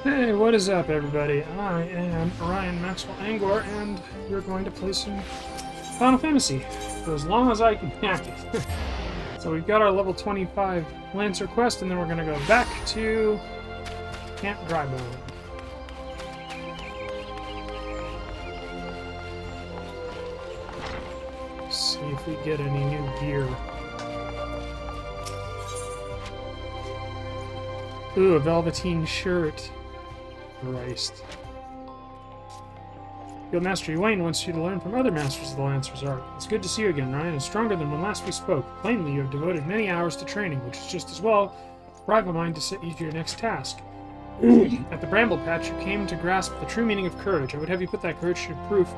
Hey, what is up, everybody? I am Ryan Maxwell Angor, and we're going to play some Final Fantasy for as long as I can hack it. So we've got our level 25 Lancer quest, and then we're going to go back to Camp Drybone. See if we get any new gear. Ooh, a velveteen shirt. Christ. Guildmaster Ewain wants you to learn from other masters of the Lancer's art. It's good to see you again, Ryan, and stronger than when last we spoke. Plainly, you have devoted many hours to training, which is just as well. Rival mine to set you to your next task. At the Bramble Patch, you came to grasp the true meaning of courage. I would have you put that courage to proof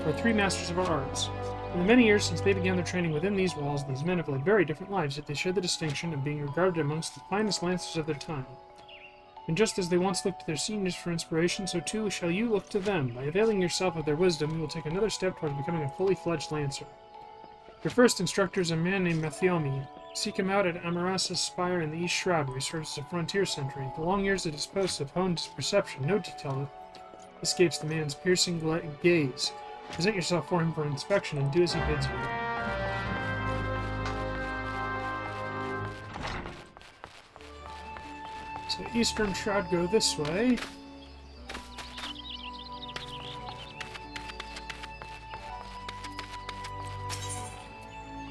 for 3 masters of our arts. In the many years since they began their training within these walls, these men have led very different lives, yet they share the distinction of being regarded amongst the finest Lancers of their time. And just as they once looked to their seniors for inspiration, so too shall you look to them. By availing yourself of their wisdom, you will take another step towards becoming a fully fledged Lancer. Your first instructor is a man named Mathiomi. Seek him out at Amarasa's Spire in the East Shroud, where he serves as a frontier sentry. The long years at his post have honed his perception. No detail escapes the man's piercing gaze. Present yourself for him for inspection, and do as he bids you. So Eastern Shroud go this way.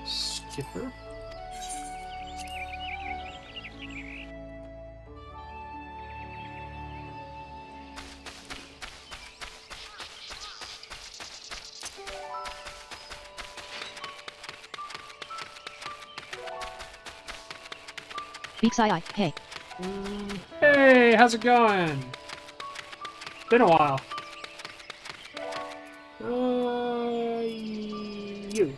Skipper. Beaks Eye, hey. Hey, how's it going? Been a while. You.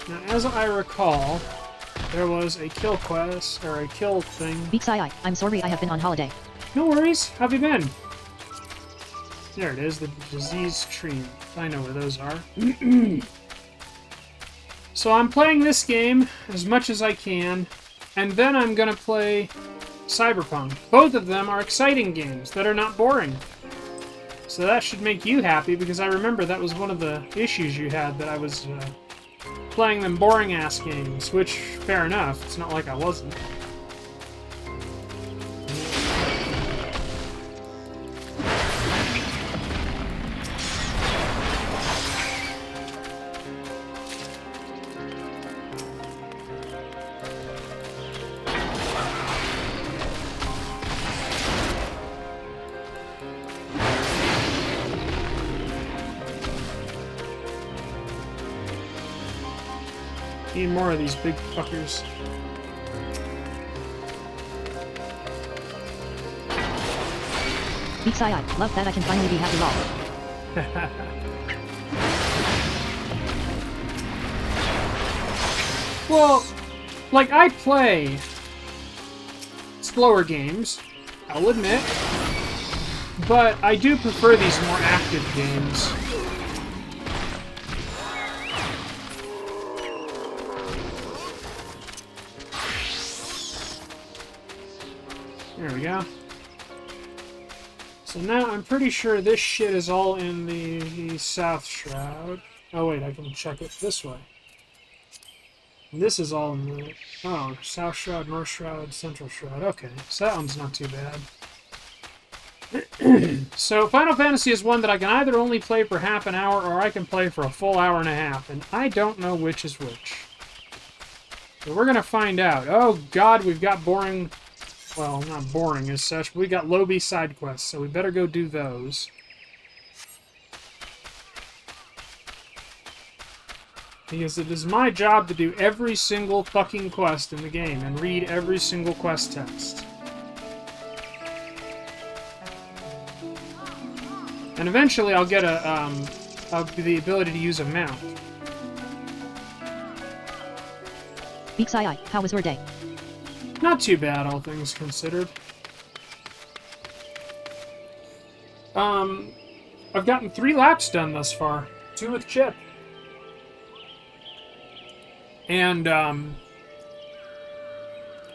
Now, as I recall, there was a kill quest, or a kill thing. Beaks Eye, I'm sorry I have been on holiday. No worries, how have you been? There it is, the disease tree. I know where those are. So I'm playing this game as much as I can, and then I'm going to play Cyberpunk. Both of them are exciting games that are not boring. So that should make you happy, because I remember that was one of the issues you had, that I was playing them boring-ass games, which, fair enough, it's not like I wasn't. Need more of these big fuckers. Beaks Eye, love that I can finally be happy lol. Well, like, I play slower games, I'll admit, but I do prefer these more active games. There we go. So now I'm pretty sure this shit is all in the South Shroud. Oh wait, I can check it this way. This is all in the... Oh, South Shroud, North Shroud, Central Shroud. Okay, so that one's not too bad. So Final Fantasy is one that I can either only play for half an hour, or I can play for a full hour and a half, and I don't know which is which. So we're gonna find out. Oh god, we've got boring... Well, not boring as such, but we got Lobby side quests, so we better go do those. Because it is my job to do every single fucking quest in the game and read every single quest text. And eventually I'll get the ability to use a mount. Beaks Eye, how was your day? Not too bad, all things considered. I've gotten 3 laps done thus far. 2 with Chip. And,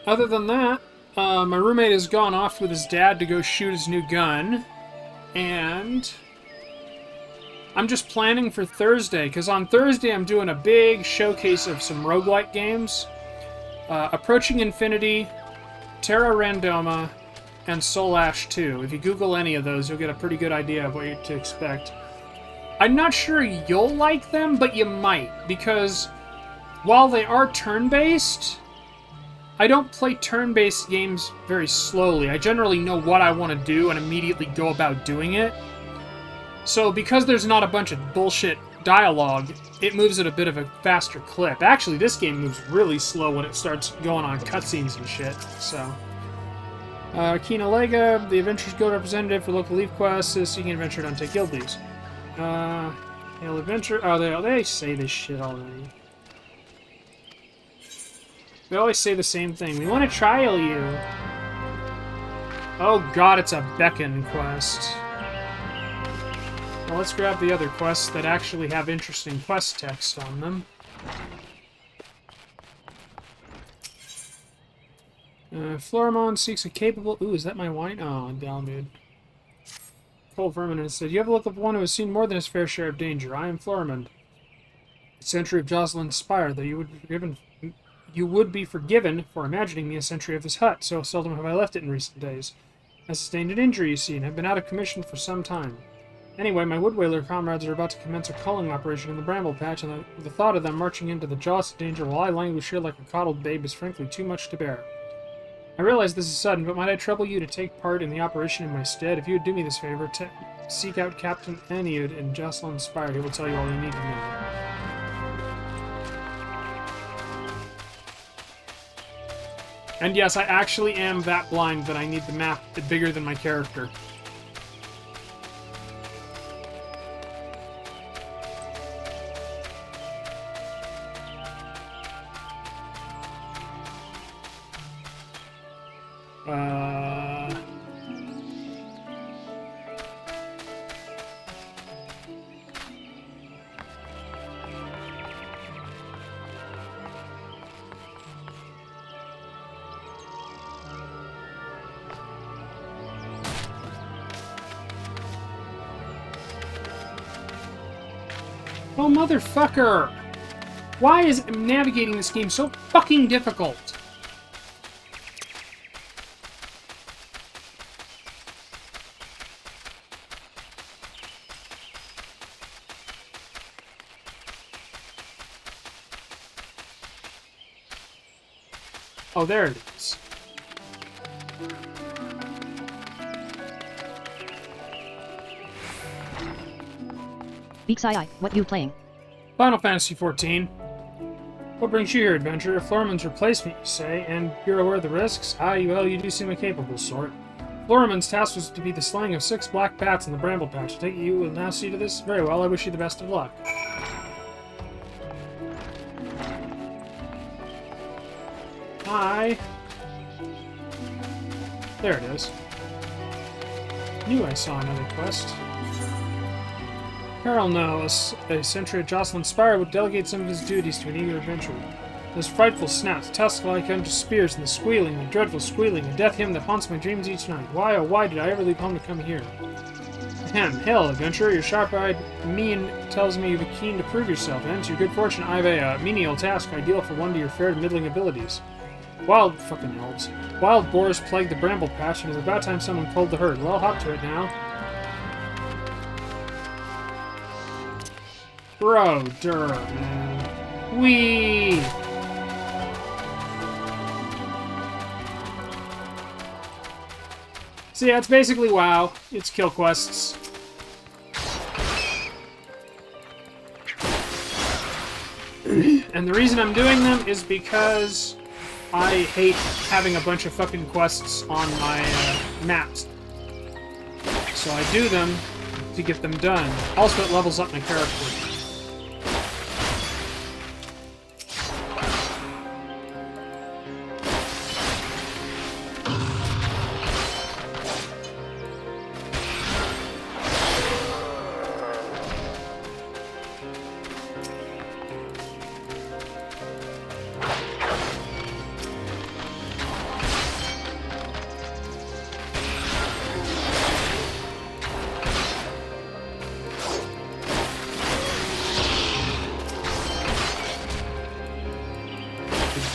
Other than that, my roommate has gone off with his dad to go shoot his new gun. And I'm just planning for Thursday, because on Thursday I'm doing a big showcase of some roguelike games. Approaching Infinity, Terra Randoma, and Soul Ash 2. If you Google any of those, you'll get a pretty good idea of what to expect. I'm not sure you'll like them, but you might, because while they are turn-based, I don't play turn-based games very slowly. I generally know what I want to do and immediately go about doing it. So because there's not a bunch of bullshit dialogue, it moves at a bit of a faster clip. Actually, this game moves really slow when it starts going on cutscenes and shit, so... Kina Lega, the Adventures Guild representative for local leaf quests, is seeking adventure to untake guild leaves. Hail Adventure... Oh, they say this shit already. They always say the same thing. We want to trial you. Oh god, it's a beckon quest. Well, let's grab the other quests that actually have interesting quest text on them. Florimon seeks a capable... Ooh, is that my wine? Oh, down, dude. Cold Vermin said, you have a look of one who has seen more than his fair share of danger. I am Florimond. A century of Jocelyn's spire, though you would be forgiven for imagining me a sentry of his hut. So seldom have I left it in recent days. I sustained an injury, you see, and have been out of commission for some time. Anyway, my woodwhaler comrades are about to commence a culling operation in the bramble patch, and the thought of them marching into the jaws of danger while I languish here like a coddled babe is frankly too much to bear. I realize this is sudden, but might I trouble you to take part in the operation in my stead? If you would do me this favor, seek out Captain Aniud in Jocelyn's Spire. He will tell you all you need to know. And yes, I actually am that blind that I need the map bigger than my character. Oh, motherfucker! Why is navigating this game so fucking difficult? Oh, there it is. Beaks Eye, what you playing? Final Fantasy XIV. What brings you here, adventurer? Florimond's replacement, you say, and you're aware of the risks? Ah, well, you do seem a capable sort. Florimond's task was to be the slaying of 6 black bats in the bramble patch. I take it you will now see to this? Very well, I wish you the best of luck. Hi. There it is. Knew I saw another quest. Peril no, a sentry at Jocelyn's Spire would delegate some of his duties to an eager adventurer. Those frightful snaps, tusk-like unto spears, and the squealing, the dreadful squealing, the death hymn that haunts my dreams each night. Why, oh why did I ever leave home to come here? Ahem, hail, adventurer, your sharp-eyed mien tells me you've a keen to prove yourself, and to your good fortune I've a menial task ideal for one to your fair to middling abilities. Wild fucking elves. Wild boars plague the bramble patch, and it's about time someone pulled the herd. Well, hop to it now. Bro, man. Whee! So yeah, it's basically WoW. It's kill quests. And the reason I'm doing them is because I hate having a bunch of fucking quests on my maps. So I do them to get them done. Also, it levels up my character.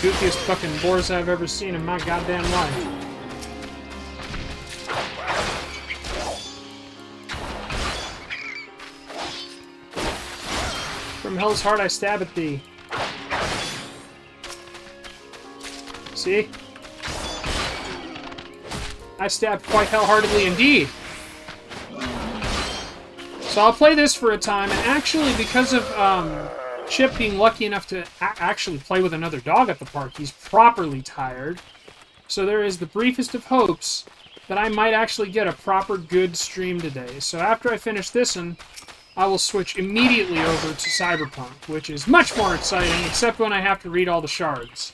goofiest fucking boars I've ever seen in my goddamn life. From hell's heart I stab at thee. See? I stabbed quite hell-heartedly indeed. So I'll play this for a time, and actually, because of Chip being lucky enough to actually play with another dog at the park, he's properly tired. So there is the briefest of hopes that I might actually get a proper good stream today. So after I finish this one, I will switch immediately over to Cyberpunk, which is much more exciting, except when I have to read all the shards.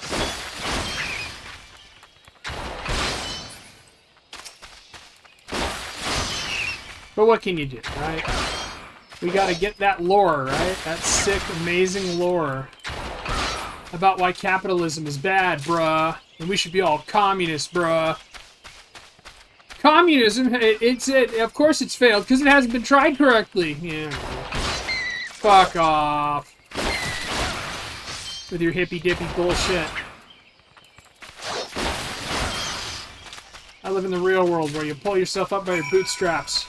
But what can you do, right? We gotta get that lore, right? That sick, amazing lore about why capitalism is bad, bruh. And we should be all communists, bruh. Communism, of course it's failed, because it hasn't been tried correctly. Yeah. Fuck off. With your hippy-dippy bullshit. I live in the real world where you pull yourself up by your bootstraps.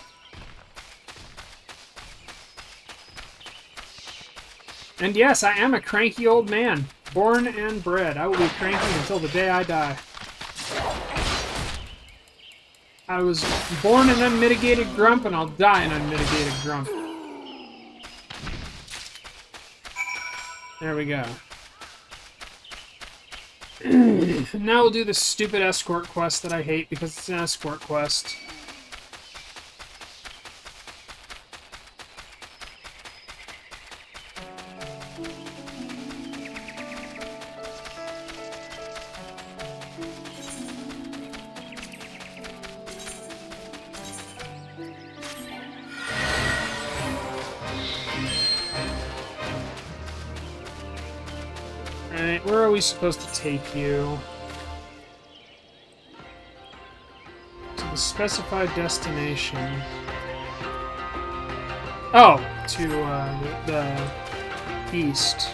And yes, I am a cranky old man. Born and bred. I will be cranky until the day I die. I was born an unmitigated grump, and I'll die an unmitigated grump. There we go. Now we'll do this stupid escort quest that I hate because it's an escort quest. Alright, where are we supposed to take you? To the specified destination. Oh, to the east.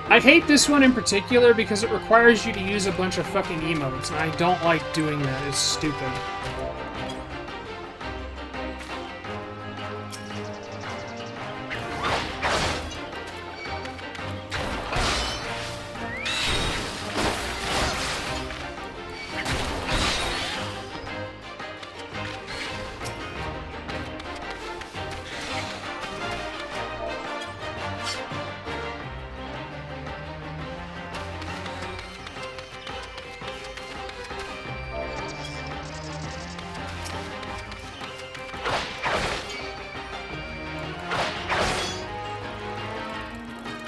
I hate this one in particular because it requires you to use a bunch of fucking emotes, and I don't like doing that. It's stupid.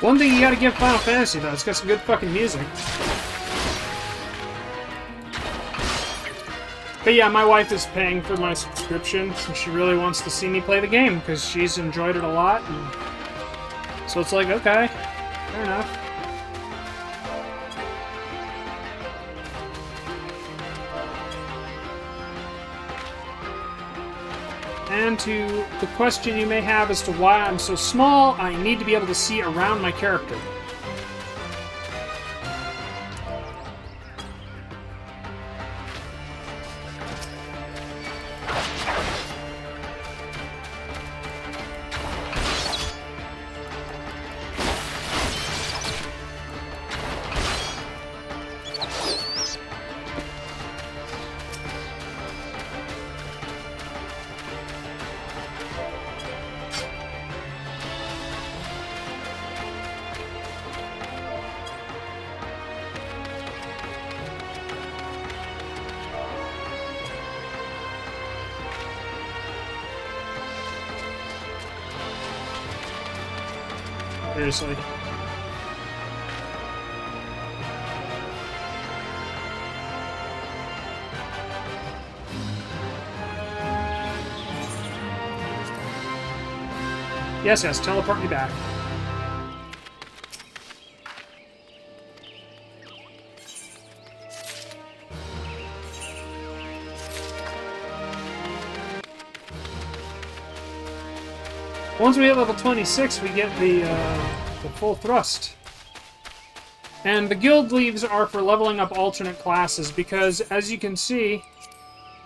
One thing you gotta give Final Fantasy, though, it's got some good fucking music. But yeah, my wife is paying for my subscription, and she really wants to see me play the game, because she's enjoyed it a lot, and so it's like, okay, fair enough. And to the question you may have as to why I'm so small, I need to be able to see around my character. Seriously. Yes, yes, teleport me back. Once we hit level 26, we get the full thrust. And the guild leaves are for leveling up alternate classes, because, as you can see,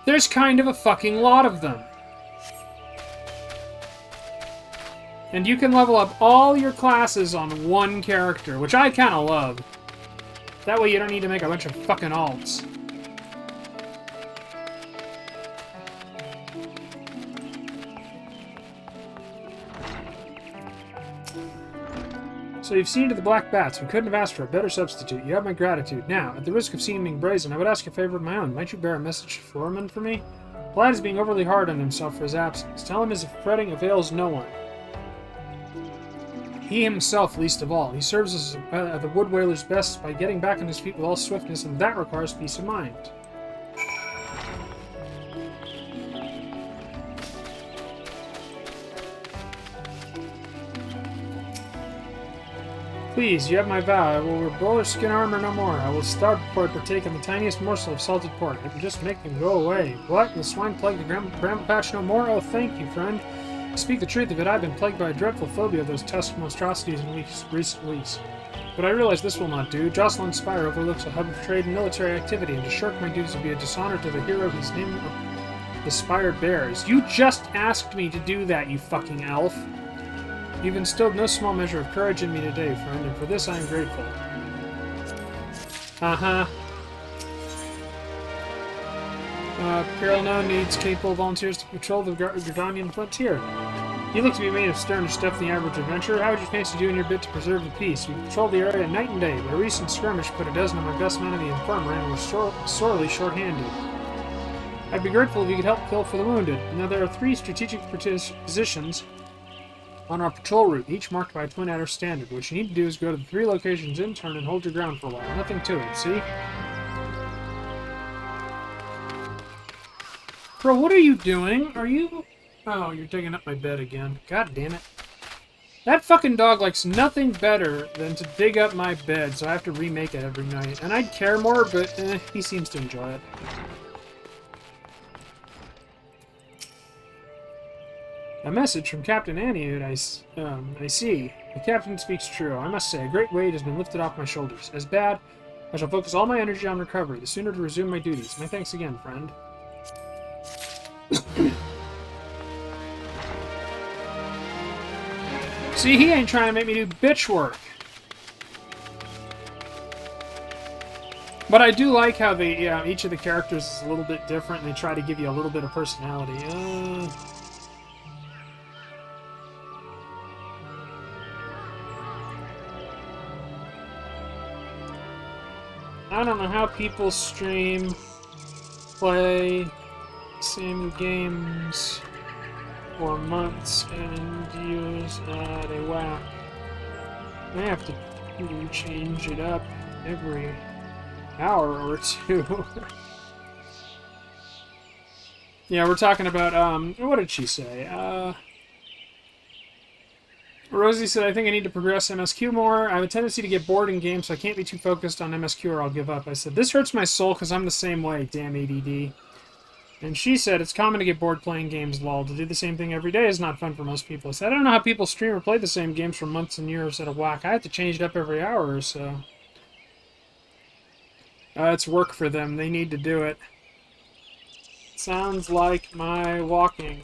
there's kind of a fucking lot of them. And you can level up all your classes on one character, which I kind of love. That way you don't need to make a bunch of fucking alts. So you've seen to the black bats. We couldn't have asked for a better substitute. You have my gratitude. Now, at the risk of seeming brazen, I would ask a favor of my own. Might you bear a message to Foreman for me? The lad is being overly hard on himself for his absence. Tell him his fretting avails no one. He himself least of all. He serves as the wood whaler's best by getting back on his feet with all swiftness, and that requires peace of mind. Please, you have my vow. I will wear bowler skin armor no more. I will starve before I partake in the tiniest morsel of salted pork. It will just make them go away. What? The swine plague the bramble patch no more? Oh, thank you, friend. To speak the truth of it, I've been plagued by a dreadful phobia of those tusk monstrosities in recent weeks. But I realize this will not do. Jocelyn Spire overlooks a hub of trade and military activity, and to shirk my duties would be a dishonor to the hero whose name the Spire bears. You just asked me to do that, you fucking elf. You've instilled no small measure of courage in me today, friend, and for this I am grateful. Uh-huh. Peril needs capable volunteers to patrol the Gardanian frontier. You look to be made of sterner stuff than the average adventurer. How would you fancy doing your bit to preserve the peace? We patrolled the area night and day, but a recent skirmish put a dozen of my best men in the infirmary and were sorely short-handed. I'd be grateful if you could help kill for the wounded. Now there are 3 strategic positions on our patrol route, each marked by a twin adder standard. What you need to do is go to the 3 locations in turn and hold your ground for a while. Nothing to it, see? Bro, what are you doing? Are you... Oh, you're digging up my bed again. God damn it. That fucking dog likes nothing better than to dig up my bed, so I have to remake it every night. And I'd care more, but he seems to enjoy it. A message from Captain Aniud, I see. The captain speaks true. I must say, a great weight has been lifted off my shoulders. As bad, I shall focus all my energy on recovery, the sooner to resume my duties. My thanks again, friend. See, he ain't trying to make me do bitch work. But I do like how they, each of the characters is a little bit different, and they try to give you a little bit of personality. I don't know how people stream, play same games for months and years at a whack. I have to change it up every hour or two. Yeah, we're talking about, what did she say? Rosie said, I think I need to progress MSQ more. I have a tendency to get bored in games, so I can't be too focused on MSQ or I'll give up. I said, this hurts my soul because I'm the same way, damn ADD. And she said, it's common to get bored playing games, lol. To do the same thing every day is not fun for most people. I said, I don't know how people stream or play the same games for months and years at a whack. I have to change it up every hour or so. It's work for them. They need to do it. Sounds like my walking.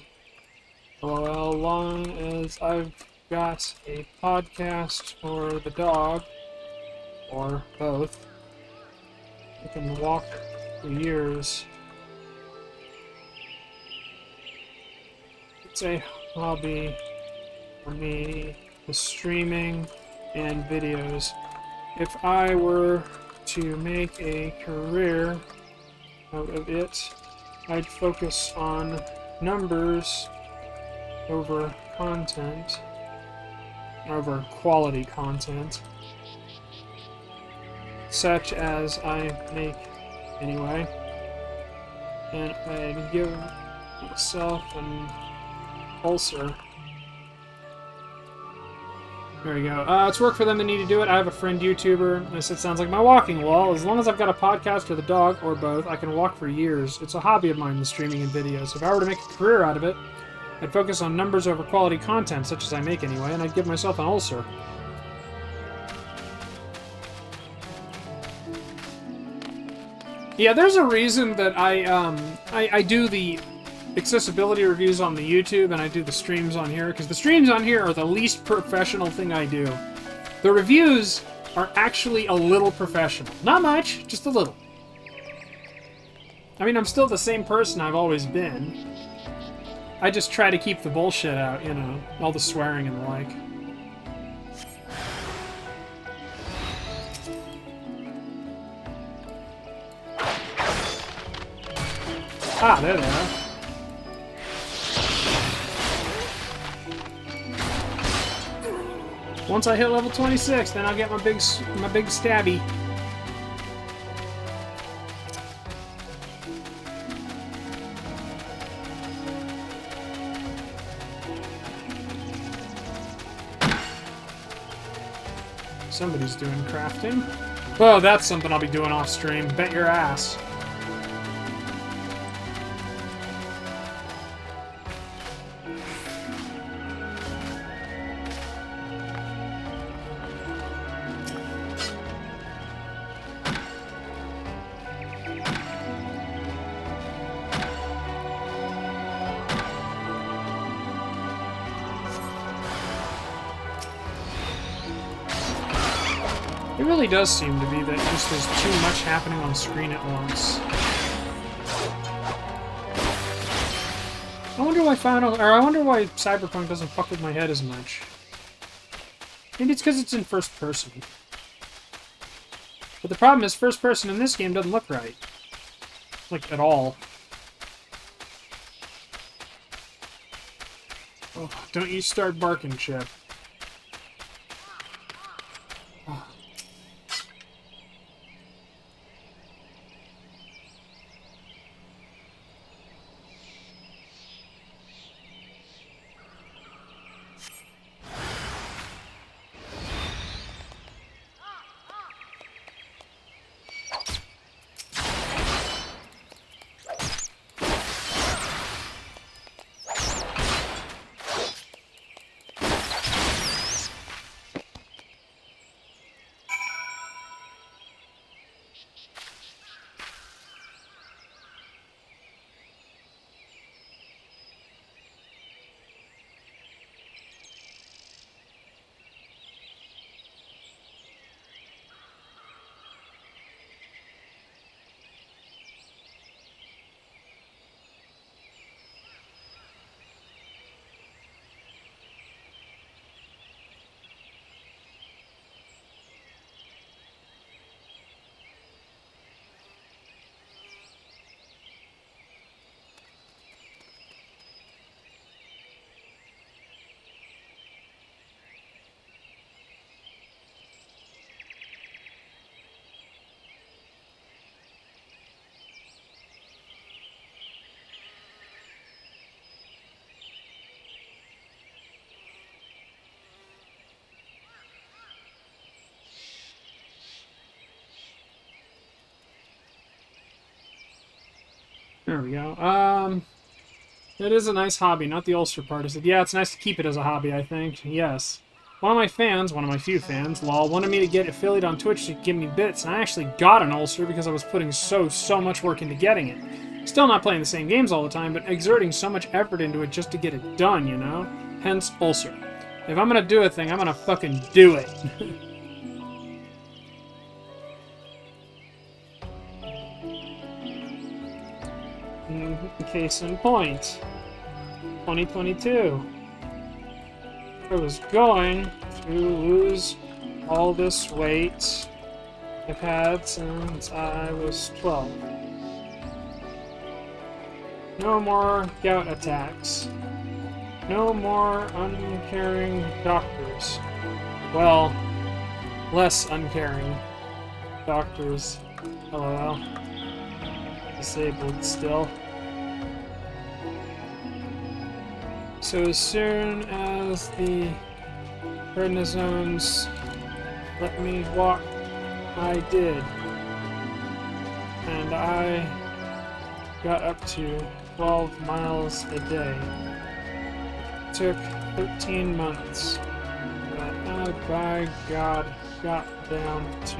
Well, long as I've got a podcast or the dog, or both, I can walk for years. It's a hobby for me, the streaming and videos. If I were to make a career out of it, I'd focus on numbers over content, over quality content, such as I make anyway, and I'd give myself an ulcer. There we go. It's work for them. They need to do it. I have a friend YouTuber. I said, sounds like my walking wall. As long as I've got a podcast or the dog, or both, I can walk for years. It's a hobby of mine, the streaming and videos. If I were to make a career out of it, I'd focus on numbers over quality content, such as I make anyway, and I'd give myself an ulcer. Yeah, there's a reason that I do the accessibility reviews on the YouTube and I do the streams on here, because the streams on here are the least professional thing I do. The reviews are actually a little professional. Not much, just a little. I mean, I'm still the same person I've always been. I just try to keep the bullshit out, you know, all the swearing and the like. Ah, there they are. Once I hit level 26, then I'll get my big stabby. Somebody's doing crafting. Oh, that's something I'll be doing off stream. Bet your ass. It really does seem to be that just there's too much happening on screen at once. I wonder why I wonder why Cyberpunk doesn't fuck with my head as much. Maybe it's because it's in first person. But the problem is, first person in this game doesn't look right. Like, at all. Oh, don't you start barking, Chip. Oh. There we go. It is a nice hobby, not the ulcer part. I said, yeah, it's nice to keep it as a hobby, I think. Yes. One of my fans, one of my few fans, lol, wanted me to get affiliate on Twitch to give me bits, and I actually got an ulcer because I was putting so much work into getting it. Still not playing the same games all the time, but exerting so much effort into it just to get it done, you know? Hence, ulcer. If I'm gonna do a thing, I'm gonna fucking do it. Case in point, 2022. I was going to lose all this weight I've had since I was 12. No more gout attacks. No more uncaring doctors. Well, less uncaring doctors. LOL. Disabled still. So as soon as the prednisones let me walk, I did. And I got up to 12 miles a day. took 13 months. But I, by God, got down to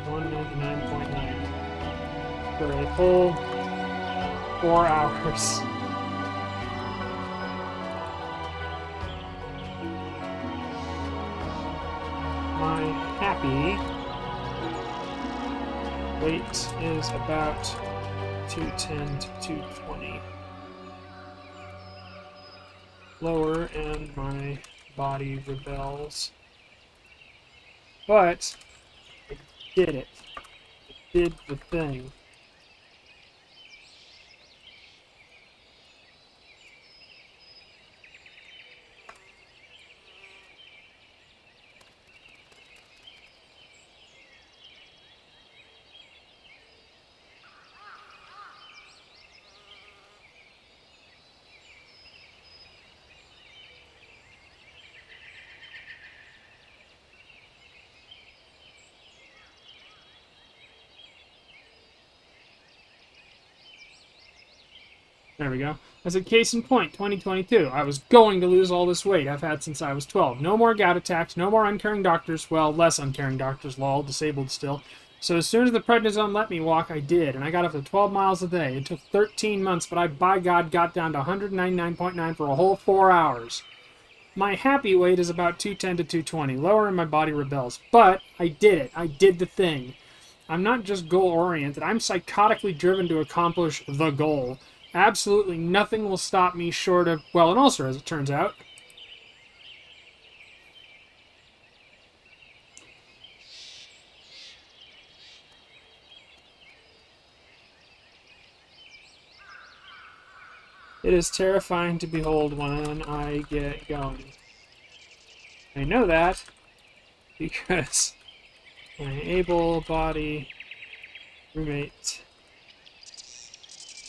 199.9 for a whole 4 hours. My happy weight is about 210 to 220. Lower, and my body rebels. But I did it. I did the thing. There we go. As a case in point, 2022. I was going to lose all this weight I've had since I was 12. No more gout attacks, no more uncaring doctors. Well, less uncaring doctors, lol, disabled still. So as soon as the prednisone let me walk, I did, and I got up to 12 miles a day. It took 13 months, but I, by God, got down to 199.9 for a whole 4 hours. My happy weight is about 210 to 220, lower and my body rebels. But I did it. I did the thing. I'm not just goal-oriented. I'm psychotically driven to accomplish the goal. Absolutely nothing will stop me short of, well, an ulcer, as it turns out. It is terrifying to behold when I get going. I know that because my able-bodied roommate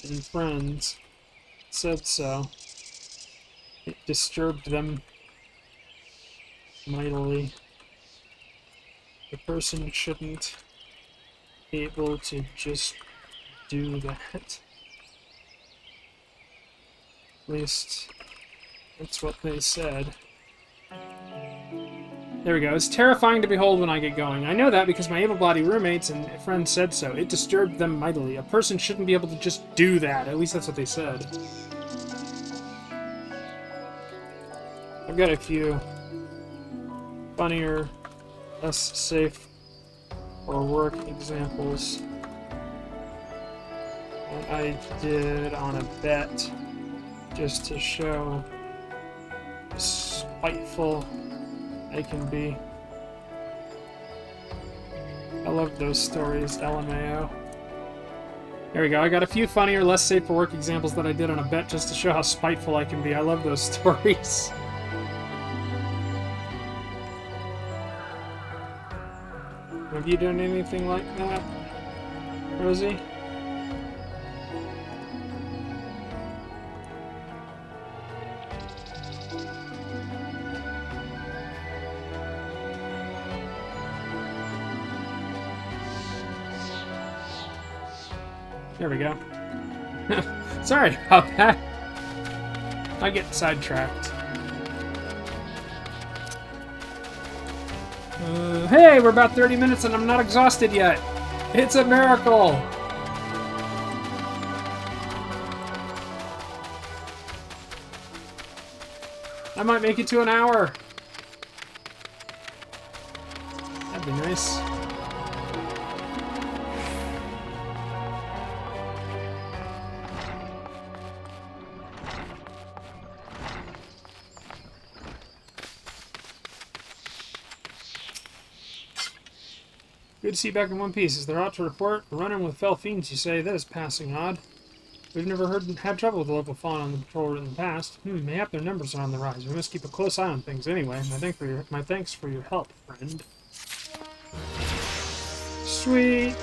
and friends said so. It disturbed them mightily. The person shouldn't be able to just do that. At least, that's what they said. There we go. It's terrifying to behold when I get going. I know that because my able-bodied roommates and friends said so. It disturbed them mightily. A person shouldn't be able to just do that. At least that's what they said. I've got a few funnier, less safe for work examples that I did on a bet just to show how spiteful I can be. I love those stories, LMAO. There we go. I got a few funnier, less safe for work examples that I did on a bet just to show how spiteful I can be. I love those stories. Have you done anything like that, Rosie? There we go. Sorry about that. I get sidetracked. Hey, we're about 30 minutes and I'm not exhausted yet. It's a miracle. I might make it to an hour. That'd be nice. Good to see you back in one piece. Is there aught to report? Running with fell fiends, you say? That is passing odd. We've never had trouble with the local fauna on the patrol route in the past. Mayhap their numbers are on the rise. We must keep a close eye on things anyway. My thanks for your help, friend. Sweet.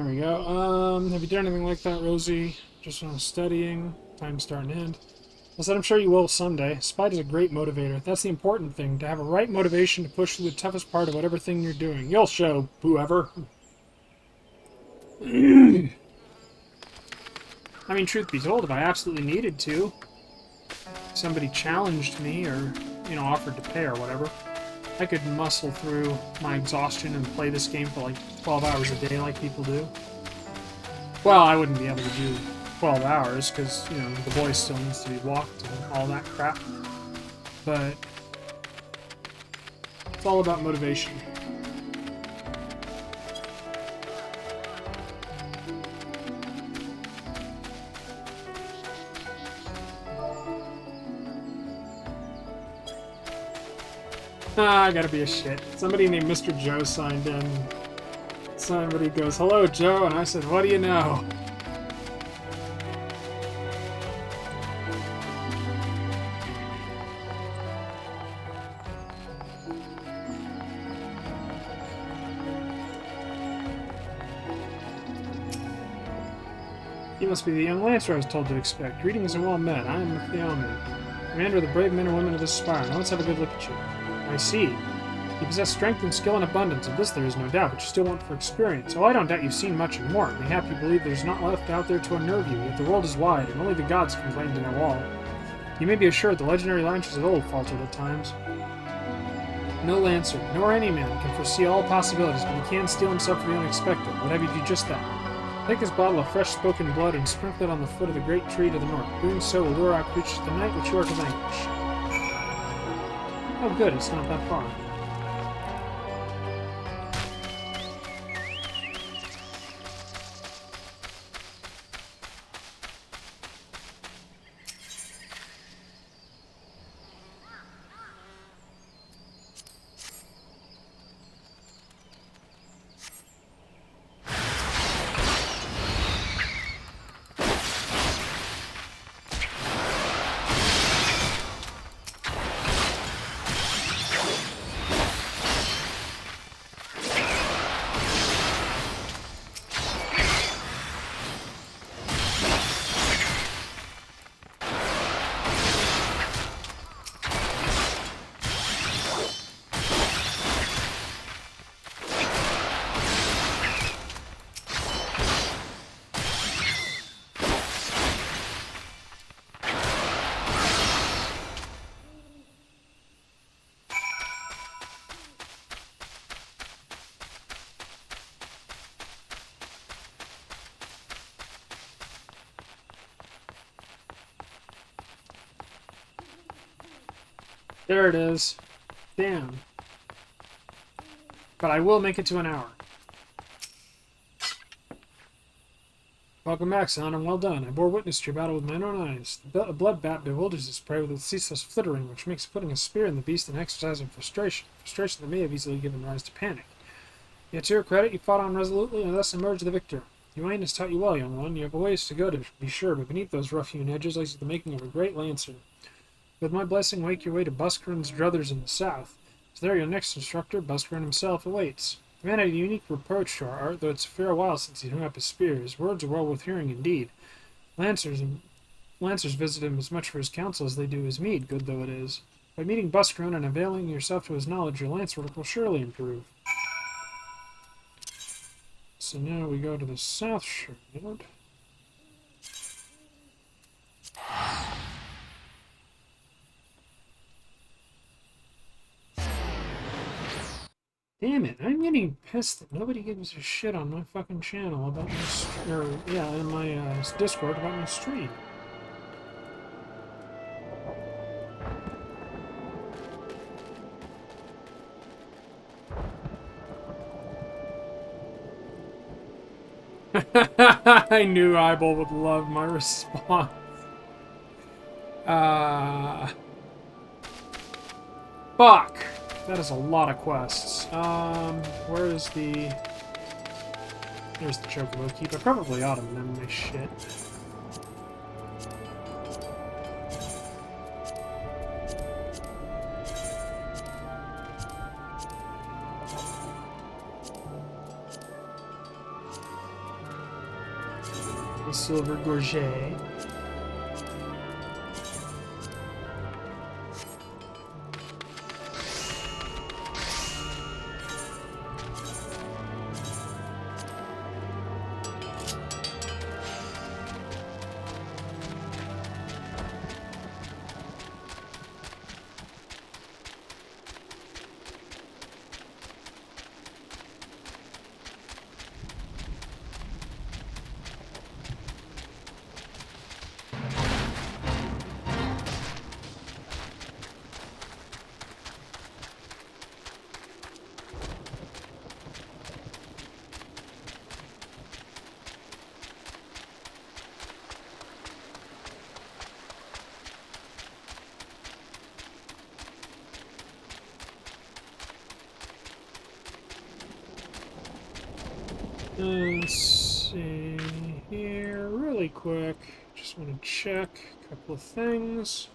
There we go. Have you done anything like that, Rosie? Just studying? Time's starting to end. I said, I'm sure you will someday. Spite is a great motivator. That's the important thing, to have a right motivation to push through the toughest part of whatever thing you're doing. You'll show, whoever. I mean, truth be told, if I absolutely needed to, somebody challenged me or, you know, offered to pay or whatever, I could muscle through my exhaustion and play this game for like 12 hours a day like people do. Well, I wouldn't be able to do 12 hours because, you know, the boy still needs to be walked and all that crap. But it's all about motivation. I gotta be a shit. Somebody named Mr. Joe signed in. Somebody goes, "Hello, Joe," and I said, "What do you know?" You must be the young Lancer I was told to expect. Greetings and well met. I am Theomi, commander of the brave men and women of this spire. Now let's have a good look at you. I see. You possess strength and skill in abundance. Of this there is no doubt, but you still want for experience. Oh, I don't doubt you've seen much and more. Mayhap you believe there's not left out there to unnerve you, yet the world is wide, and only the gods can find to know all. You may be assured the legendary Lancers of old faltered at times. No Lancer, nor any man, can foresee all possibilities, but he can steel himself for the unexpected. Would have you do just that? Take this bottle of fresh spoken blood and sprinkle it on the foot of the great tree to the north. Doing so will lure out creatures of the night which you are to vanquish. Oh good, it's not that far. There it is. Damn. But I will make it to an hour. Welcome back, son, and well done. I bore witness to your battle with my own eyes. A blood bat bewilders its prey with its ceaseless flittering, which makes putting a spear in the beast an exercise in frustration. Frustration that may have easily given rise to panic. Yet to your credit, you fought on resolutely and thus emerged the victor. Your aim has taught you well, young one. You have a ways to go to be sure, but beneath those rough-hewn edges lies the making of a great Lancer. With my blessing, make your way to Buscarin's druthers in the south. So there your next instructor, Buscarin himself, awaits. The man had a unique approach to our art, though it's a fair while since he hung up his spear. His words are well worth hearing indeed. Lancers visit him as much for his counsel as they do his mead, good though it is. By meeting Buscarin and availing yourself to his knowledge, your lance work will surely improve. So now we go to the south shore. Damn it, I'm getting pissed that nobody gives a shit on my fucking channel about my, in my Discord about my stream. I knew Eyeball would love my response. Fuck! That is a lot of quests. Where is the... There's the Chocobo Keep. I probably ought to mend my shit. The silver gorget. Let's see here, really quick. Just want to check a couple of things.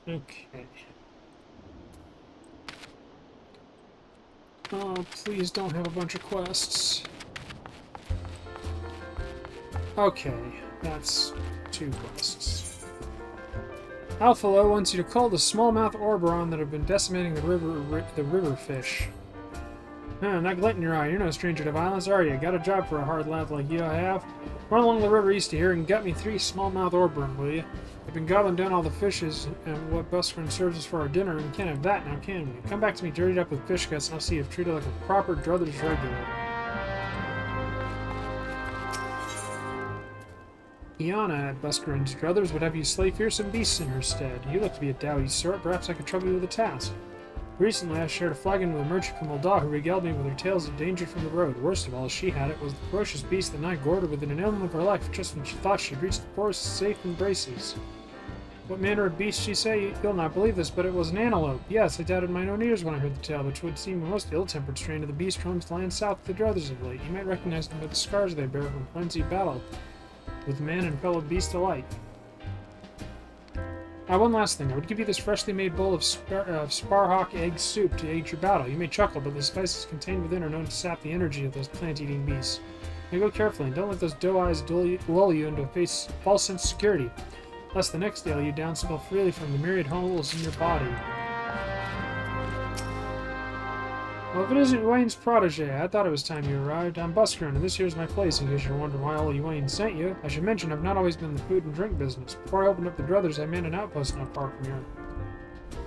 Okay. Oh, please don't have a bunch of quests. Okay, that's 2 quests. Alpha Low wants you to cull the smallmouth Orberon that have been decimating the river fish. That glint in your eye. You're no stranger to violence, are you? Got a job for a hard lad like you, I have. Run along the river east of here and gut me 3 smallmouth Orberon, will you? I've been gobbling down all the fishes and what Buskern serves us for our dinner, and we can't have that now, can we? Come back to me dirtied up with fish guts, and I'll see you've treated like a proper druthers regular. Iana at Buskern's druthers would have you slay fearsome beasts in her stead. You look to be a doughty sort. Perhaps I could trouble you with a task. Recently, I shared a flagon with a merchant from Moldau who regaled me with her tales of danger from the road. Worst of all, as she had it, was the ferocious beast that nigh gored her within an element of her life just when she thought she'd reached the forest's safe embraces. What manner of beast, she say? You'll not believe this, but it was an antelope. Yes, I doubted mine own ears when I heard the tale, which would seem a most ill-tempered strain of the beast roams the land south of the druthers of late. You might recognize them by the scars they bear from frenzied battle with man and fellow beast alike. One last thing. I would give you this freshly made bowl of sparhawk egg soup to aid your battle. You may chuckle, but the spices contained within are known to sap the energy of those plant-eating beasts. Now go carefully, and don't let those doe eyes lull you into a false sense of security, lest the next day you down spill freely from the myriad holes in your body. Well, if it isn't Wayne's protege, I thought it was time you arrived. I'm Buskern, and this here's my place, in case you're wondering why old Wayne sent you. I should mention I've not always been in the food and drink business. Before I opened up the druthers, I manned an outpost not far from here.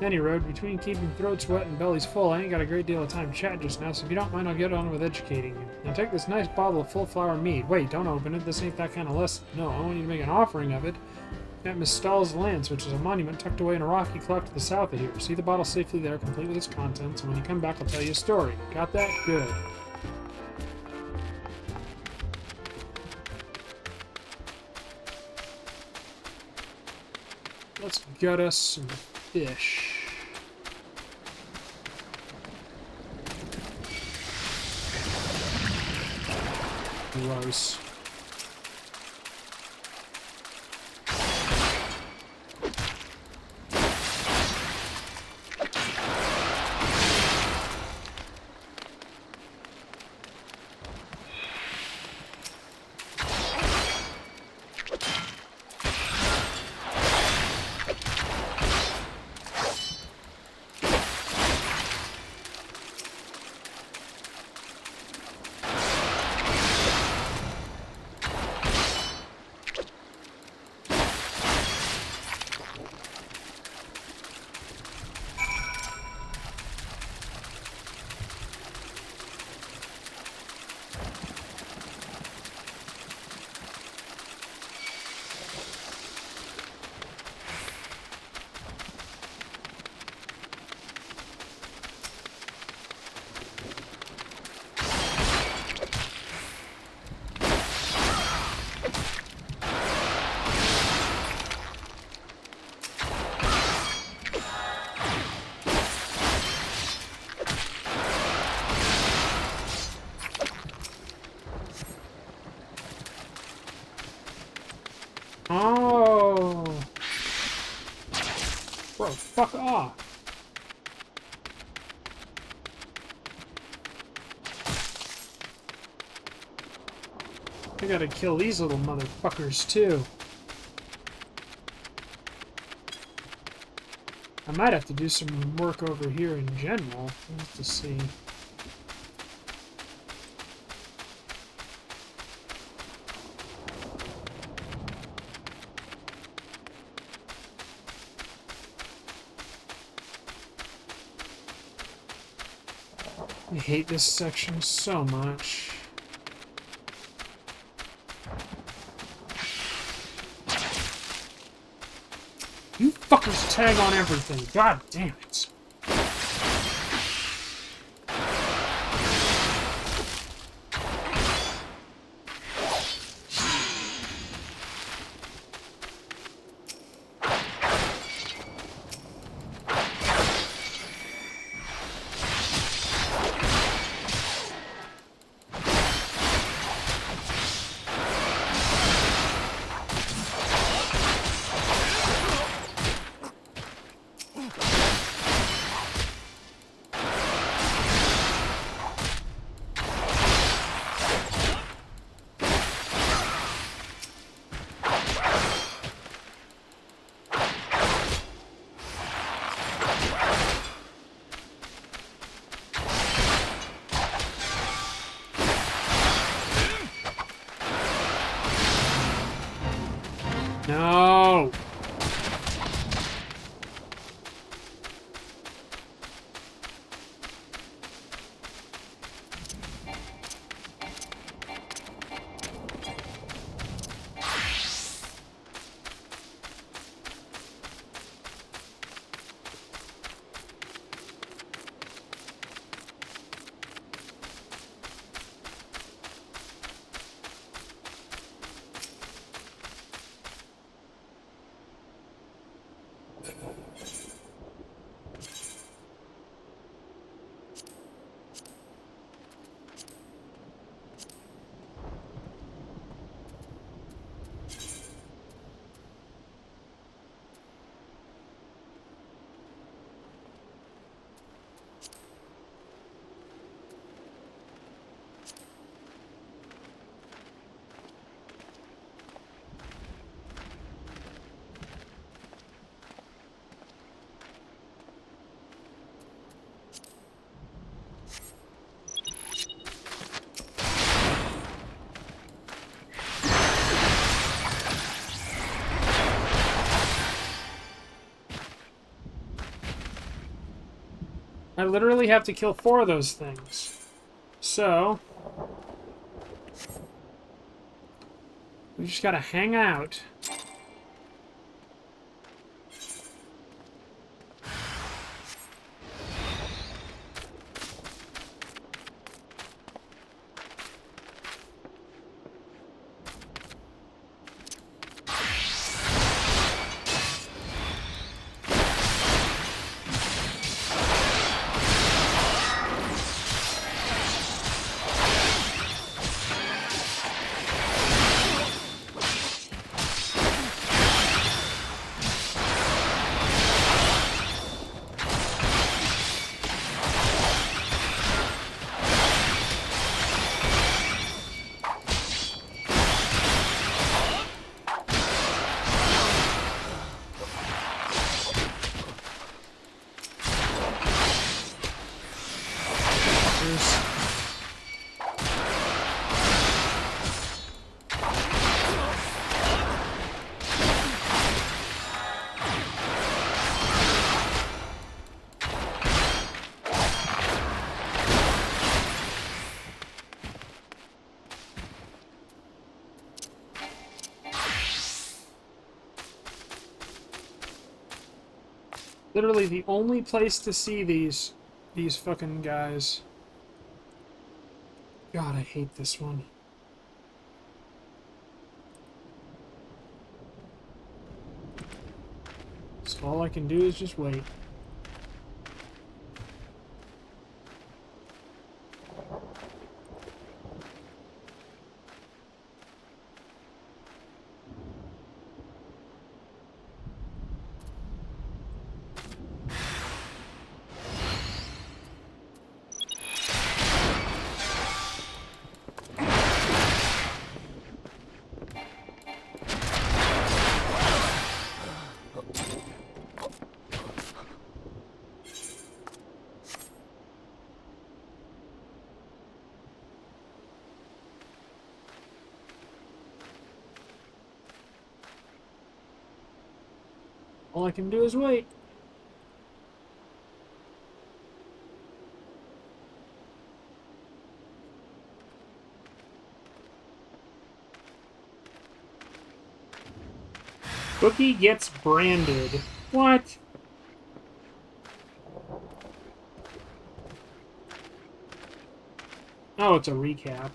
Any road, between keeping throats wet and bellies full, I ain't got a great deal of time to chat just now, so if you don't mind, I'll get on with educating you. Now take this nice bottle of full flower mead. Wait, don't open it. This ain't that kind of lesson. No, I want you to make an offering of it at Miss Stahl's Lance, which is a monument tucked away in a rocky cleft to the south of here. See the bottle safely there, complete with its contents, and when you come back, I'll tell you a story. Got that? Good. Let's gut us some fish. Gross. Oh! Bro, fuck off! I gotta kill these little motherfuckers, too. I might have to do some work over here in general. We'll have to see. I hate this section so much. You fuckers tag on everything. God damn it. No! I literally have to kill 4 of those things. So... we just gotta hang out. Literally the only place to see these fucking guys. God, I hate this one. So all I can do is just wait. All I can do is wait. Bookie gets branded. What? Oh, it's a recap.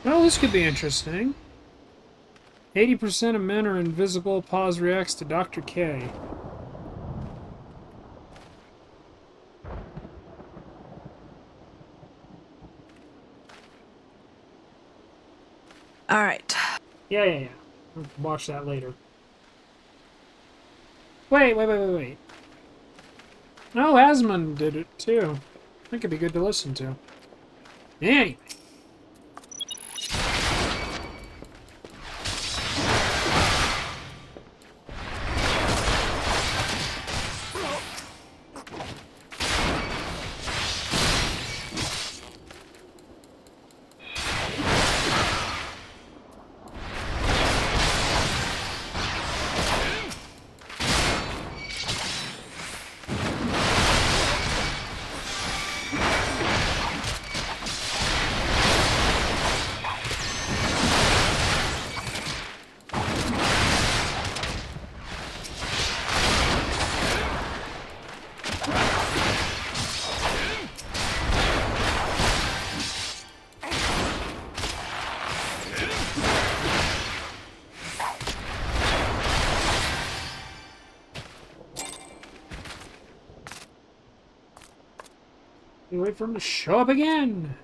Well, this could be interesting. 80% of men are invisible. Pause reacts to Dr. K. All right. Yeah. We'll watch that later. Wait. No, Asmund did it too. I think it'd be good to listen to. Anyway. You wait for him to show up again.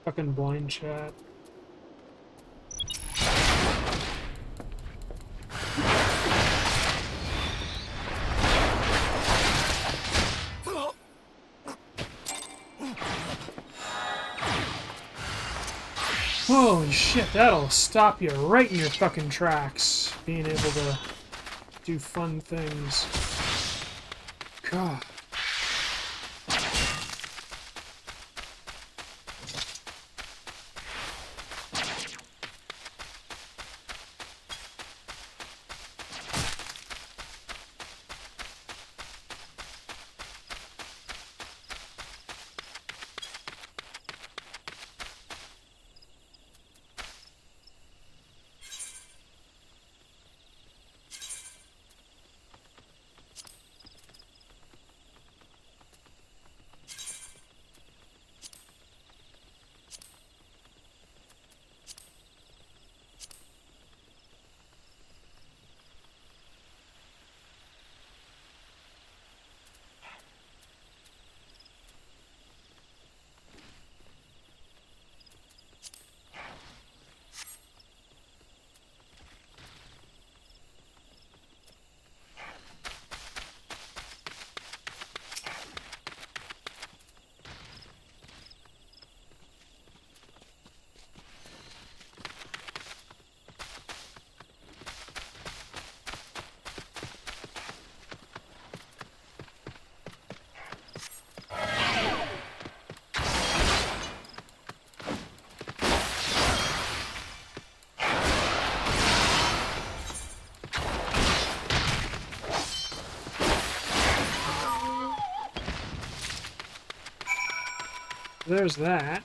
Fucking blind chat. Holy shit, that'll stop you right in your fucking tracks. Being able to do fun things. God. There's that.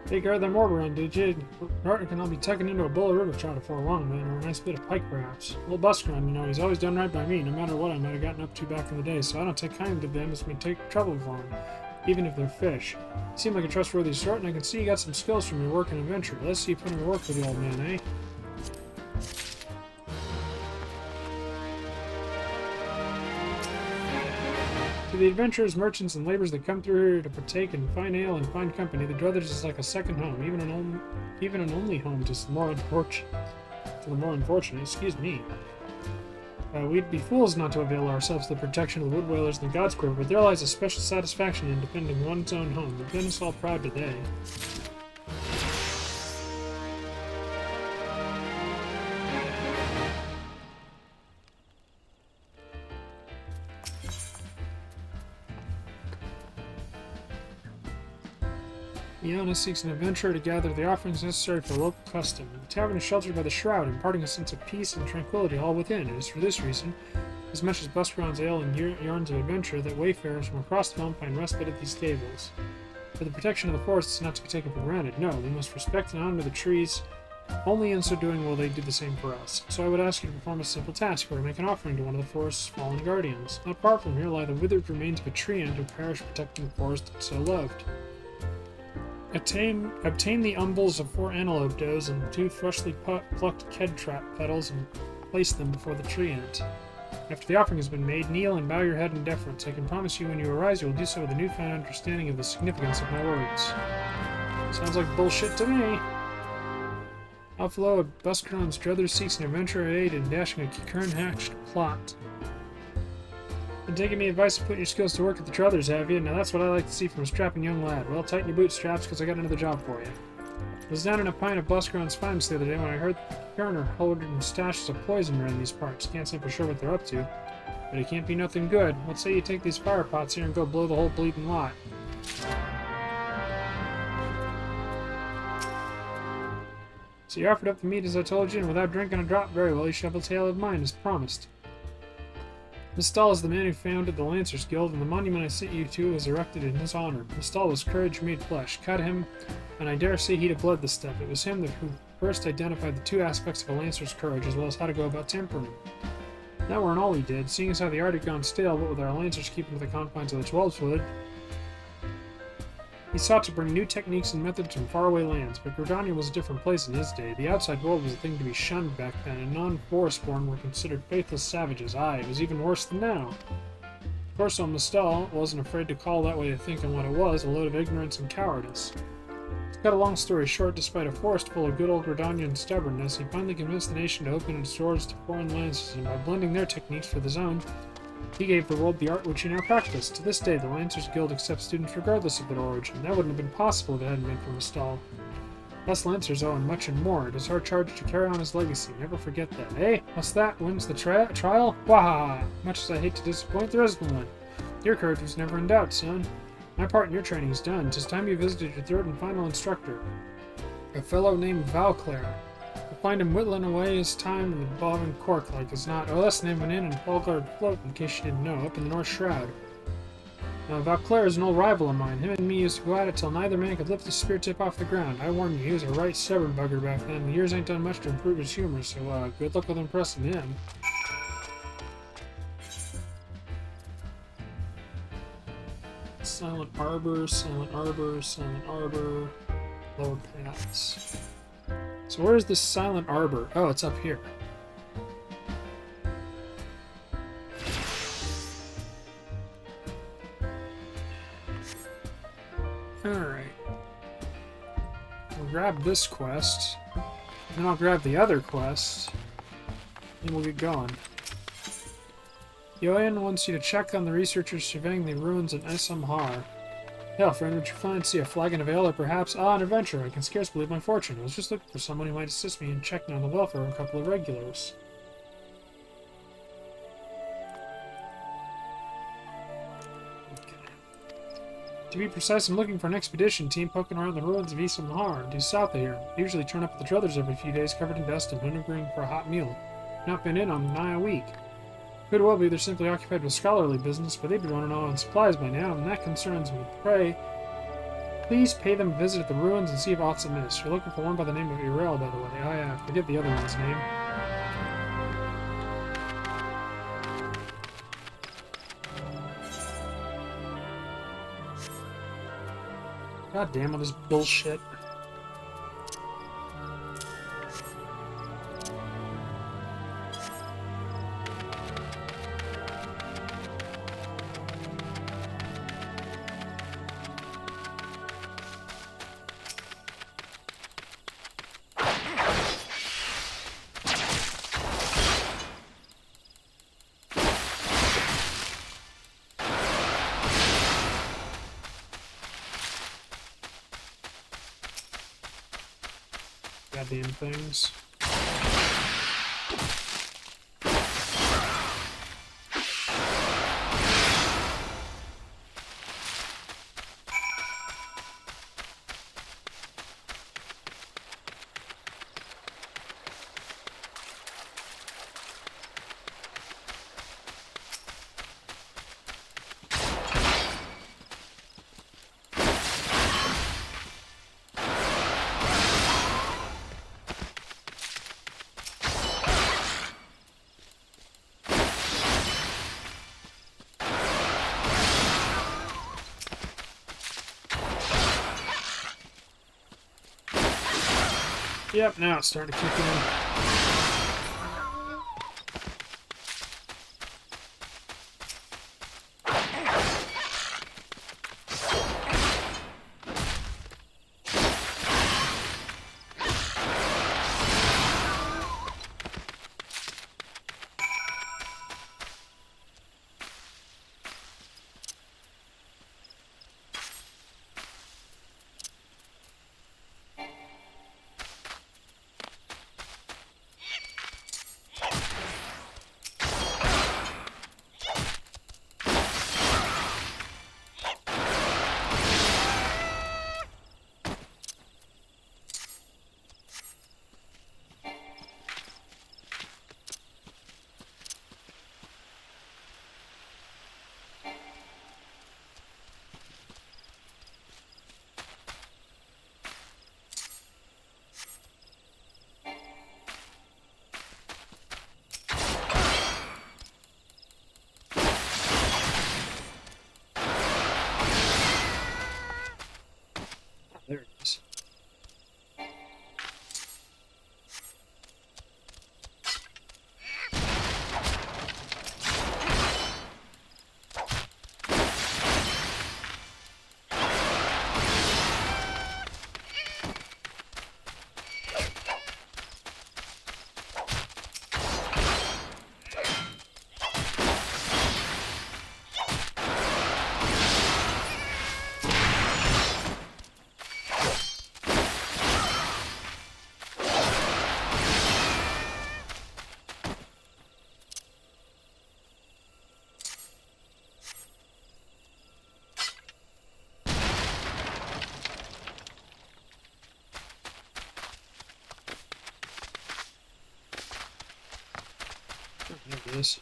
Take care of the mortar run, did you? Partner can all be tucking into a bowl of river trout before long, man, or a nice bit of pike, perhaps. Little Buster, you know, he's always done right by me, no matter what I might have gotten up to back in the day, so I don't take kindly to them as may take trouble for him, even if they're fish. You seem like a trustworthy sort, and I can see you got some skills from your work and adventure. Let's see you put in work for the old man, eh? To the adventurers, merchants, and laborers that come through here to partake in fine ale and fine company, the Druthers is like a second home, even an only home to the more unfortunate. Excuse me. We'd be fools not to avail ourselves of the protection of the wood whalers and the God's Quiver, but there lies a special satisfaction in defending one's own home. We've done us all proud today. Iona seeks an adventurer to gather the offerings necessary for local custom. The tavern is sheltered by the shroud, imparting a sense of peace and tranquility all within. It is for this reason, as much as Buscaron's ale and yarns of adventure, that wayfarers from across the realm find respite at these tables. For the protection of the forests is not to be taken for granted. No, we must respect and honor the trees. Only in so doing will they do the same for us. So I would ask you to perform a simple task, or to make an offering to one of the forest's fallen guardians. Not far from here lie the withered remains of a tree ant who perished protecting the forest it so loved. Obtain the umbels of 4 antelope does and 2 freshly plucked kedtrap petals and place them before the tree ant. After the offering has been made, kneel and bow your head in deference. I can promise you when you arise you will do so with a newfound understanding of the significance of my words. Sounds like bullshit to me. Outflow of Buscaron's Druthers seeks an adventurer aid in dashing a Kern-hatched plot. Been taking me advice to put your skills to work at the Druthers, have you? Now that's what I like to see from a strapping young lad. Well, tighten your bootstraps, because I got another job for you. I was down in a pint of Buscaron's Finest the other day when I heard Kerner holding stashes of poison around these parts. Can't say for sure what they're up to, but it can't be nothing good. Let's say you take these fire pots here and go blow the whole bleeding lot. So you offered up the meat as I told you, and without drinking a drop, very well, you shall have a tale of mine, as promised. Mistal is the man who founded the Lancers Guild, and the monument I sent you to was erected in his honor. Mistal was courage made flesh. Cut him, and I dare say he'd have bled the step. It was him who first identified the two aspects of a Lancer's courage, as well as how to go about tempering. That weren't all he did, seeing as how the art had gone stale, but with our Lancers keeping to the confines of the 12-foot. He sought to bring new techniques and methods from faraway lands, but Gridania was a different place in his day. The outside world was a thing to be shunned back then, and non-forestborn were considered faithless savages. Aye, it was even worse than now. Of course, old Mistal wasn't afraid to call that way of thinking what it was, a load of ignorance and cowardice. To cut a long story short, despite a forest full of good old Gridanian stubbornness, he finally convinced the nation to open its doors to foreign lances, and by blending their techniques with his own, he gave the world the art which he now practiced. To this day, the Lancers Guild accepts students regardless of their origin. That wouldn't have been possible if it hadn't been for Mistal. Us Lancers owe him much and more. It is our charge to carry on his legacy. Never forget that. Hey, what's that? Wins the trial? Wahaha! Much as I hate to disappoint, there isn't one. Your courage was never in doubt, son. My part in your training is done. 'Tis time you visited your third and final instructor, a fellow named Valclair. You'll find him whittling away his time in the bobbing cork like as not. Oh, that's the name of an inn in Falgard Float, in case you didn't know, up in the North Shroud. Now, Valclair is an old rival of mine. Him and me used to go at it till neither man could lift his spear tip off the ground. I warn you, he was a right stubborn bugger back then. The years ain't done much to improve his humor, so good luck with impressing him. Silent Arbor, Silent Arbor, Silent Arbor, Lower Paths. So where's this Silent Arbor? Oh, it's up here. Alright. We'll grab this quest, then I'll grab the other quest, and we'll get going. Yoan wants you to check on the researchers surveying the ruins in Esamhar. Hell, friend, would you find see a flagon of ale, or perhaps, an adventure? I can scarce believe my fortune. I was just looking for someone who might assist me in checking on the welfare of a couple of regulars. To be precise, I'm looking for an expedition team poking around the ruins of Esamhar, due south of here. They usually turn up with the druthers every few days, covered in dust and hungering for a hot meal. Not been in on nigh a week. Could well be they're simply occupied with scholarly business, but they'd be running low on supplies by now, and that concerns me. Pray, please pay them a visit at the ruins and see if aught's amiss. You're looking for one by the name of Irel, by the way. I forget the other one's name. God damn all this bullshit. Goddamn things. Yep, now it's starting to kick in. There it is.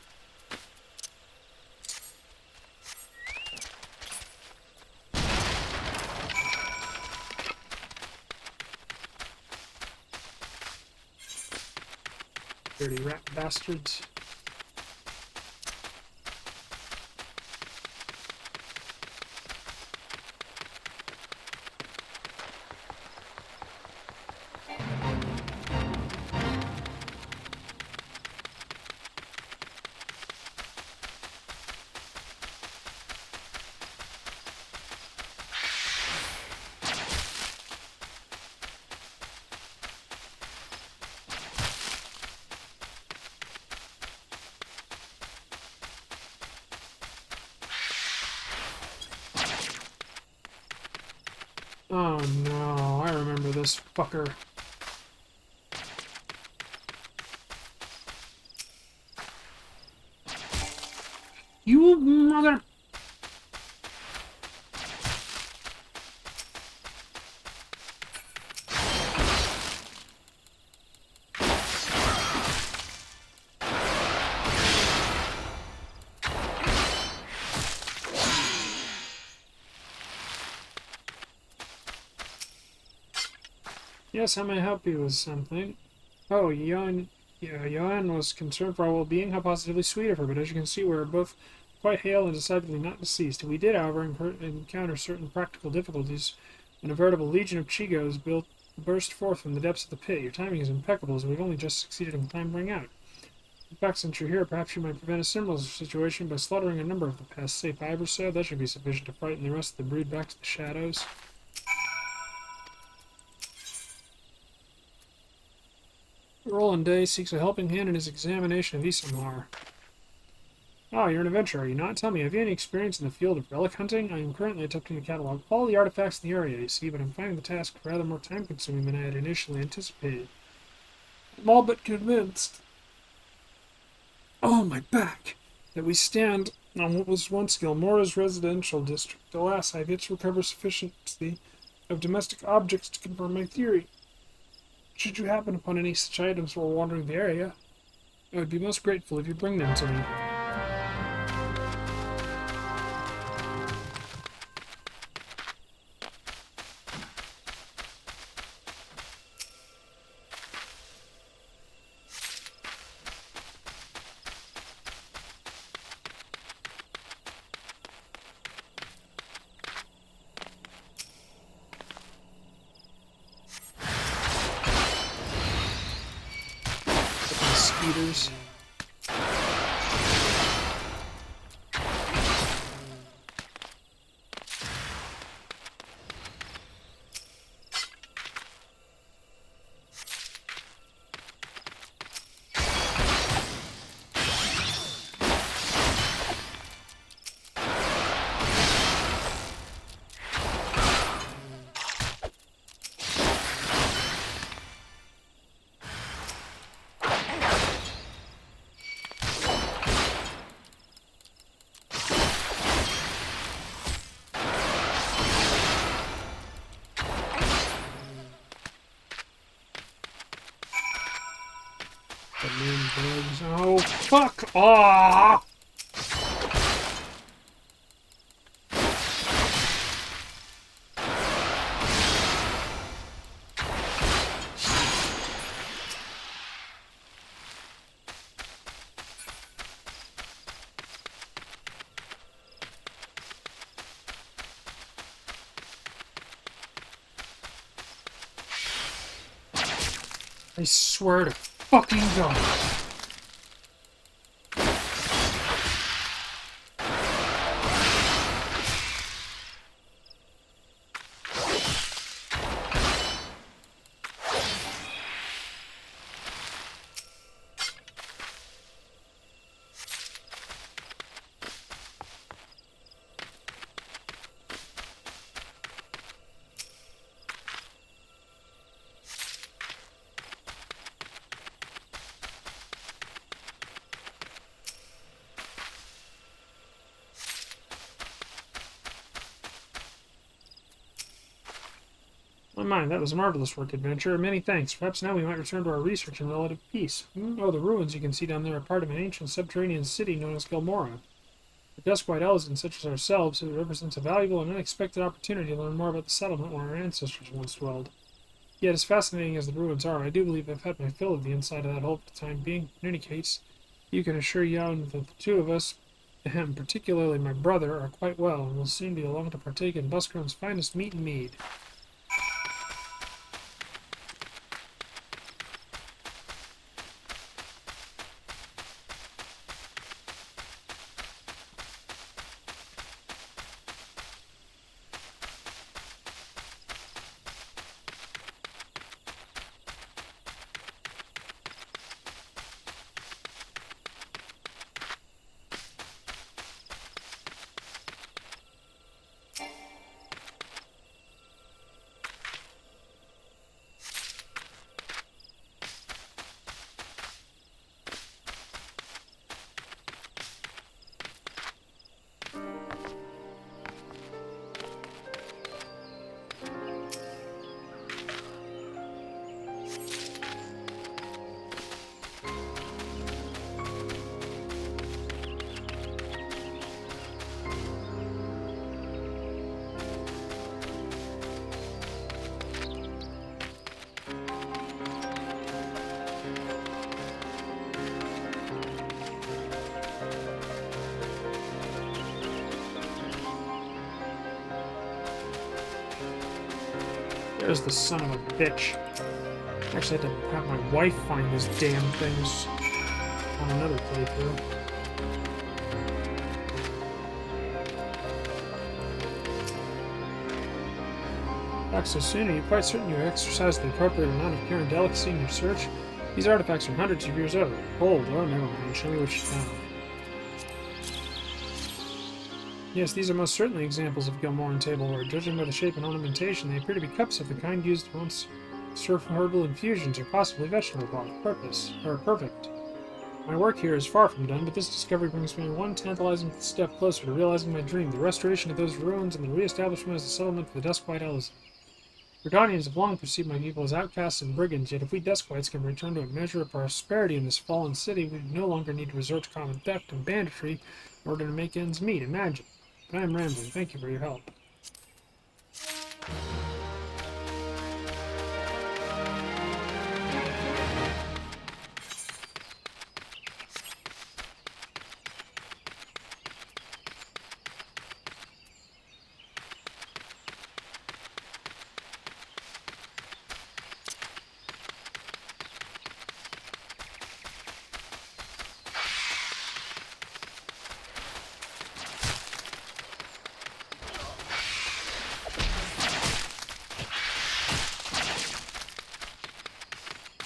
Dirty rat bastards. Oh no, I remember this fucker. You mother... Yes, how may I help you with something? Oh, Johan was concerned for our well-being. How positively sweet of her, but as you can see, we are both quite hale and decidedly not deceased. We did, however, encounter certain practical difficulties when a veritable legion of Chigos burst forth from the depths of the pit. Your timing is impeccable, as we've only just succeeded in clambering out. In fact, since you're here, perhaps you might prevent a similar situation by slaughtering a number of the pest. Say 5 or so, that should be sufficient to frighten the rest of the brood back to the shadows. Roland Day seeks a helping hand in his examination of Isamar. Ah, you're an adventurer, are you not? Tell me, have you any experience in the field of relic hunting? I am currently attempting to catalog all the artifacts in the area, you see, but I'm finding the task rather more time-consuming than I had initially anticipated. I'm all but convinced. Oh, my back! That we stand on what was once Gilmora's residential district. Alas, I have yet to recover sufficiency of domestic objects to confirm my theory. Should you happen upon any such items while wandering the area, I would be most grateful if you bring them to me. Mosquitoes. Oh, fuck off! I swear to fucking God. Never mind, that was a marvelous work, adventurer. Many thanks. Perhaps now we might return to our research in relative peace. Oh, the ruins you can see down there are part of an ancient subterranean city known as Gilmora. For dusk-white elves such as ourselves, it represents a valuable and unexpected opportunity to learn more about the settlement where our ancestors once dwelled. Yet, as fascinating as the ruins are, I do believe I've had my fill of the inside of that hole for the time being. In any case, you can assure Youn that the two of us, particularly my brother, are quite well, and will soon be along to partake in Buscrone's finest meat and mead. There's the son of a bitch. Actually, I had to have my wife find these damn things on another playthrough. Back so soon, are you quite certain you exercised the appropriate amount of care and delicacy in your search? These artifacts are hundreds of years old. Old? Oh, never mind. Show me what you found. Yes, these are most certainly examples of Gilmoran tableware. Judging by the shape and ornamentation, they appear to be cups of the kind used once served for herbal infusions or possibly vegetable broth. Perfect. My work here is far from done, but this discovery brings me one tantalizing step closer to realizing my dream, the restoration of those ruins and the re-establishment as a settlement for the Duskwhite Elves. Redanians have long perceived my people as outcasts and brigands, yet if we Duskwhites can return to a measure of prosperity in this fallen city, we no longer need to resort to common theft and banditry in order to make ends meet. Imagine. But I am rambling. Thank you for your help.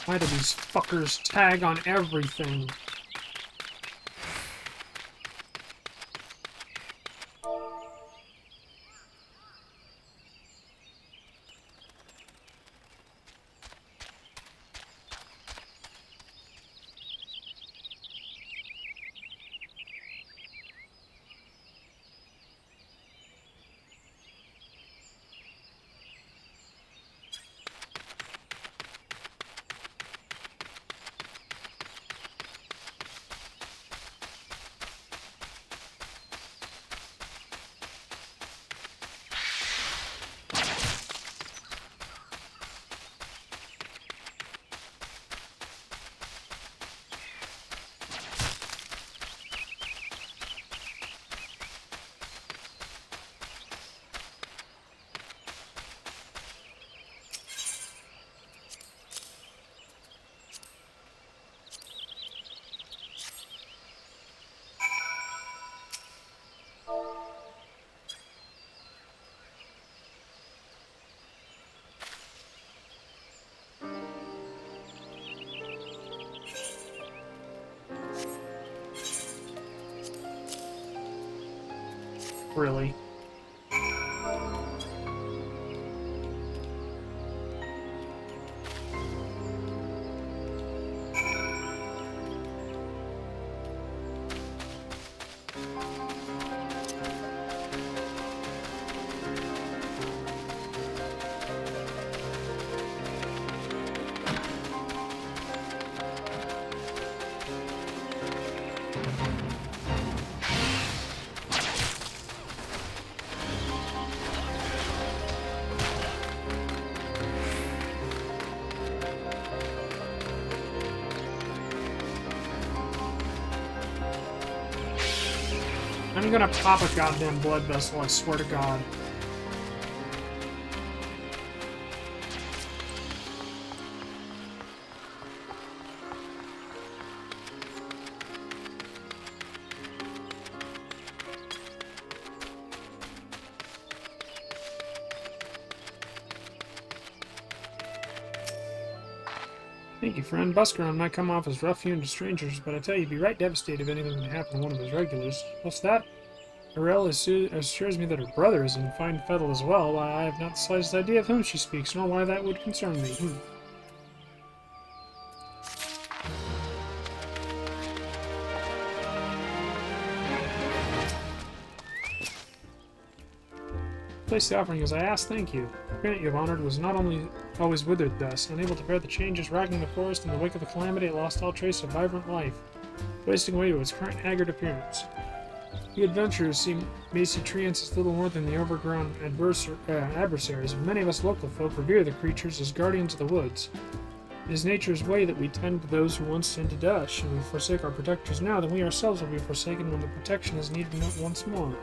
Why do these fuckers tag on everything? Really? I'm gonna pop a goddamn blood vessel, I swear to God. Thank you, friend. Buscaron might come off as rough-hewn to strangers, but I tell you, you'd be right devastated if anything would happen to one of his regulars. What's that? Arel assures me that her brother is in fine fettle as well. Why, I have not the slightest idea of whom she speaks, nor why that would concern me. Place the offering as I asked, thank you. The granite you have honored was not only always withered thus, unable to bear the changes racking the forest in the wake of the calamity, it lost all trace of vibrant life, wasting away to its current haggard appearance. You adventurers may see treants as little more than the overgrown adversaries, but many of us local folk revere the creatures as guardians of the woods. It is nature's way that we tend to those who once tended us. Should we forsake our protectors now, then we ourselves will be forsaken when the protection is needed once more.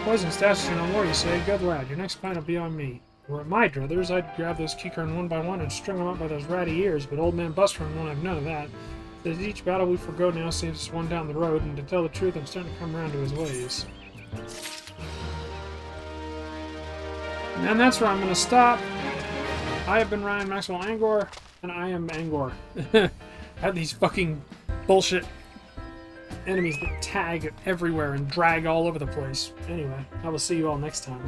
Poison stashes are no more, you say. Good lad, your next fight will be on me. Were it my druthers, I'd grab those Keycorn one by one and string them up by those ratty ears, but old man Busterin won't have none of that. That each battle we forgo now saves us one down the road, and to tell the truth, I'm starting to come around to his ways. And that's where I'm going to stop. I have been Ryan Maxwell Angor, and I am Angor. Have these fucking bullshit enemies that tag everywhere and drag all over the place. Anyway, I will see you all next time.